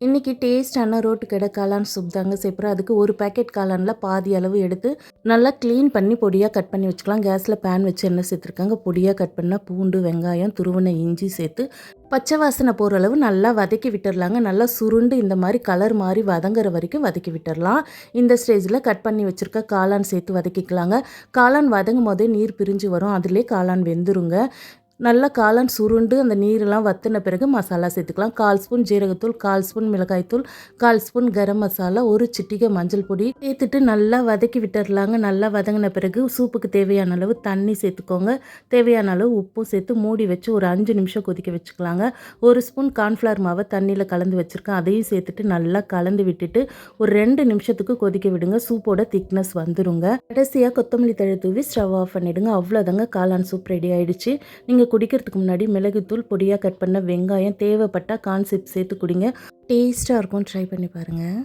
இன்றைக்கி டேஸ்டான ரோட்டு கடை காளான் சூப் தாங்க செய்கிறோம். அதுக்கு ஒரு பேக்கெட் காளானில் பாதி அளவு எடுத்து நல்லா க்ளீன் பண்ணி பொடியாக கட் பண்ணி வச்சுக்கலாம். கேஸில் பேன் வச்சு எண்ணெய் சேர்த்துருக்காங்க. பொடியாக கட் பண்ணால் பூண்டு, வெங்காயம், துருவன இஞ்சி சேர்த்து பச்சை வாசனை போகிற அளவு நல்லா வதக்கி விட்டுடலாங்க. நல்லா சுருண்டு இந்த மாதிரி கலர் மாதிரி வதங்குற வரைக்கும் வதக்கி விட்டுடலாம். இந்த ஸ்டேஜில் கட் பண்ணி வச்சுருக்க காளான் சேர்த்து வதக்கிக்கலாங்க. காளான் வதங்கும் போதே நீர் பிரிஞ்சு வரும். அதிலே காளான் வெந்துருங்க. நல்லா காளான் சுருண்டு அந்த நீரெல்லாம் வற்றின பிறகு மசாலா சேர்த்துக்கலாம். 1/4 ஸ்பூன் ஜீரகத்தூள், 1/4 ஸ்பூன் மிளகாய்த்தூள், 1/4 ஸ்பூன் கரம் மசாலா, ஒரு சிட்டிகை மஞ்சள் பொடி சேர்த்துட்டு நல்லா வதக்கி விட்டுடலாங்க. நல்லா வதங்கின பிறகு சூப்புக்கு தேவையான அளவு தண்ணி சேர்த்துக்கோங்க. தேவையான அளவு உப்பும் சேர்த்து மூடி வச்சு ஒரு 5 நிமிஷம் கொதிக்க வச்சுக்கலாங்க. 1 ஸ்பூன் கார்ன்ஃப்ளவர் மாவை தண்ணியில் கலந்து வச்சுருக்கேன். அதையும் சேர்த்துட்டு நல்லா கலந்து விட்டுட்டு ஒரு 2 நிமிஷத்துக்கு கொதிக்க விடுங்க. சூப்போட திக்னஸ் வந்துருங்க. கடைசியாக கொத்தமல்லி தழை தூவி ஸ்டவ் ஆஃப் பண்ணிவிடுங்க. அவ்வளோதாங்க காளான் சூப் ரெடி ஆகிடுச்சு. நீங்கள் குடிக்கிறதுக்கு முன்னாடி மிளகுத்தூள், பொடியாக கட் பண்ண வெங்காயம், தேவைப்பட்டால் கார்ன் சிப்ஸ் சேர்த்து குடிங்க. டேஸ்ட்டாக இருக்கும். ட்ரை பண்ணி பாருங்கள்.